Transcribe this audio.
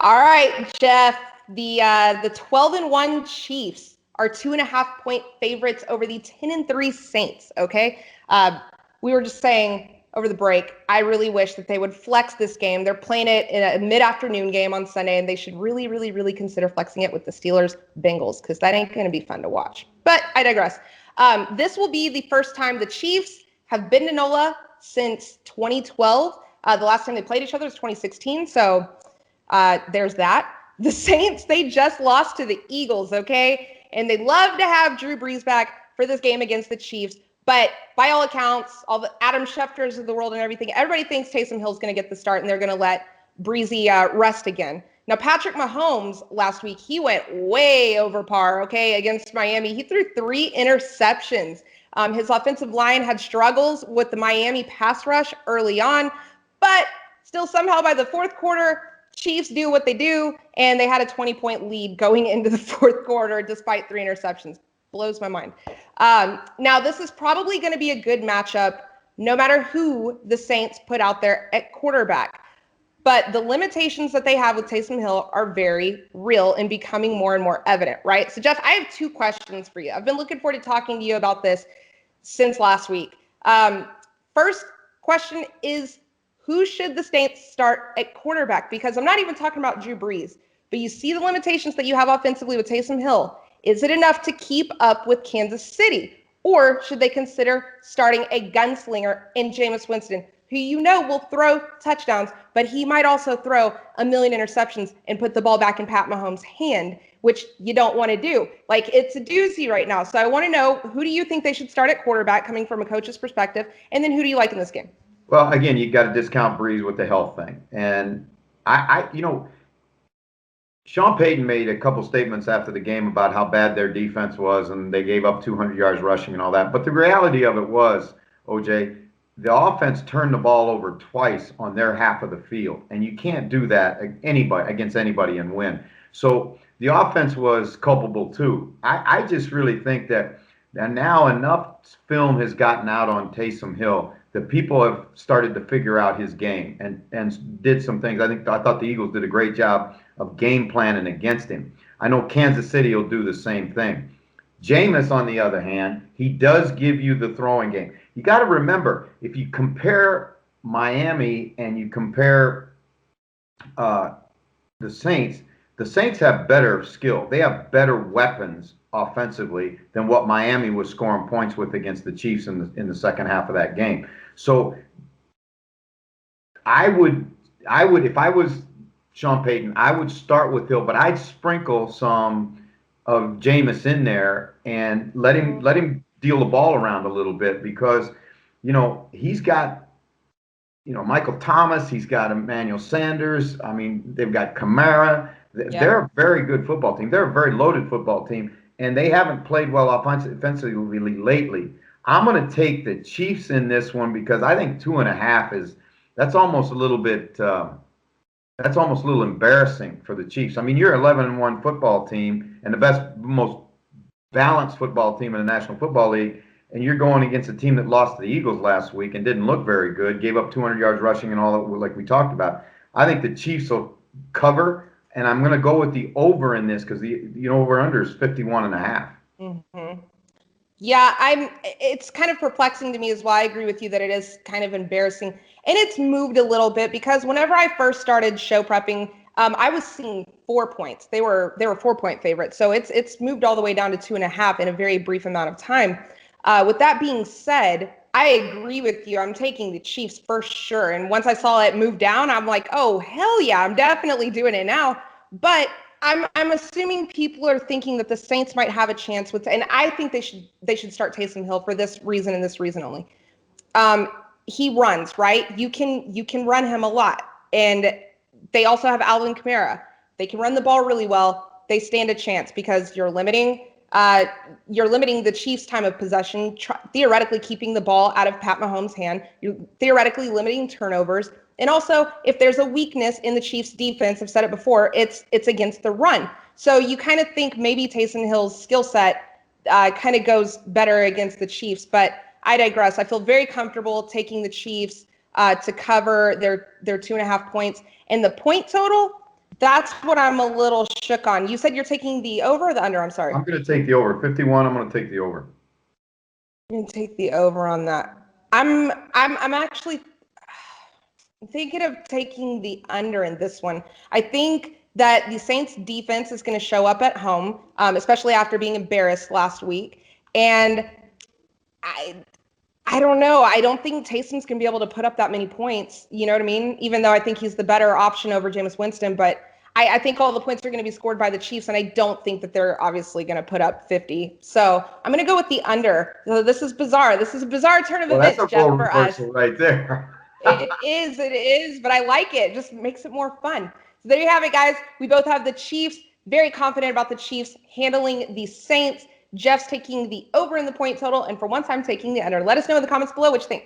All right, Jeff. The 12-1 Chiefs are 2.5-point favorites over the 10-3 Saints. Okay, we were just saying over the break, I really wish that they would flex this game. They're playing it in a mid-afternoon game on Sunday, and they should really, really, really consider flexing it with the Steelers-Bengals, because that ain't going to be fun to watch. But I digress. This will be the first time the Chiefs have been to NOLA since 2012. The last time they played each other was 2016, so there's that. The Saints, they just lost to the Eagles, okay? And they love to have Drew Brees back for this game against the Chiefs. But by all accounts, all the Adam Schefters of the world and everything, everybody thinks Taysom Hill is going to get the start and they're going to let Breezy rest again. Now, Patrick Mahomes last week, he went way over par, okay, against Miami. He threw 3 interceptions. His offensive line had struggles with the Miami pass rush early on, but still somehow by the fourth quarter, Chiefs do what they do, and they had a 20-point lead going into the fourth quarter despite 3 interceptions. Blows my mind. Now, this is probably going to be a good matchup no matter who the Saints put out there at quarterback. But the limitations that they have with Taysom Hill are very real and becoming more and more evident, right? So, Jeff, I have 2 questions for you. I've been looking forward to talking to you about this since last week. First question is, who should the Saints start at quarterback? Because I'm not even talking about Drew Brees, but you see the limitations that you have offensively with Taysom Hill. Is it enough to keep up with Kansas City? Or should they consider starting a gunslinger in Jameis Winston, who you know will throw touchdowns, but he might also throw a million interceptions and put the ball back in Pat Mahomes' hand, which you don't want to do. Like, it's a doozy right now. So I want to know, who do you think they should start at quarterback coming from a coach's perspective? And then who do you like in this game? Well, again, you got to discount Brees with the health thing. And Sean Payton made a couple statements after the game about how bad their defense was, and they gave up 200 yards rushing and all that. But the reality of it was, OJ, the offense turned the ball over twice on their half of the field, and you can't do that against anybody and win. So the offense was culpable too. I just really think that now enough film has gotten out on Taysom Hill that people have started to figure out his game and did some things. I thought the Eagles did a great job of game planning against him. I know Kansas City will do the same thing. Jameis, on the other hand, he does give you the throwing game. You got to remember, if you compare Miami and you compare the Saints have better skill. They have better weapons offensively than what Miami was scoring points with against the Chiefs in the second half of that game. So I would if I was Sean Payton, I would start with Hill, but I'd sprinkle some of Jameis in there and let him deal the ball around a little bit, because he's got Michael Thomas, he's got Emmanuel Sanders. I mean, they've got Kamara. They're a very good football team. They're a very loaded football team, and they haven't played well offensively lately. I'm going to take the Chiefs in this one because I think 2.5 that's almost a little bit that's almost a little embarrassing for the Chiefs. I mean, you're 11-1 football team and the best, most balanced football team in the National Football League, and you're going against a team that lost to the Eagles last week and didn't look very good, gave up 200 yards rushing and all that, like we talked about. I think the Chiefs will cover, and I'm going to go with the over in this because the over-under is 51.5. Mm-hmm. Yeah, it's kind of perplexing to me as well. I agree with you that it is kind of embarrassing. And it's moved a little bit because whenever I first started show prepping, I was seeing 4 points. They were 4-point favorites. So it's moved all the way down to 2.5 in a very brief amount of time. With that being said, I agree with you. I'm taking the Chiefs for sure. And once I saw it move down, I'm like, oh, hell yeah, I'm definitely doing it now. But I'm assuming people are thinking that the Saints might have a chance with, and I think they should start Taysom Hill for this reason and this reason only. He runs, right? You can run him a lot, and they also have Alvin Kamara. They can run the ball really well. They stand a chance because you're limiting the Chiefs' time of possession, theoretically keeping the ball out of Pat Mahomes' hand. You're theoretically limiting turnovers. And also, if there's a weakness in the Chiefs' defense, I've said it before, it's against the run. So you kind of think maybe Taysom Hill's skill set kind of goes better against the Chiefs. But I digress. I feel very comfortable taking the Chiefs to cover their 2.5 points. And the point total, That's what I'm a little shook on. You said you're taking the over or the under? I'm sorry. I'm going to take the over. 51, I'm going to take the over. I'm going to take the over on that. I'm actually thinking of taking the under in this one. I think that the Saints defense is going to show up at home, especially after being embarrassed last week. And I don't know. I don't think Taysom's going to be able to put up that many points. You know what I mean? Even though I think he's the better option over Jameis Winston, but I think all the points are going to be scored by the Chiefs, and I don't think that they're obviously going to put up 50. So I'm going to go with the under. So this is bizarre. This is a bizarre turn of events, That's a Jeff, role for us. reversal right there. It is, but I like it. It just makes it more fun. So there you have it, guys. We both have the Chiefs. Very confident about the Chiefs handling the Saints. Jeff's taking the over in the point total, and for once I'm taking the under. Let us know in the comments below what you think.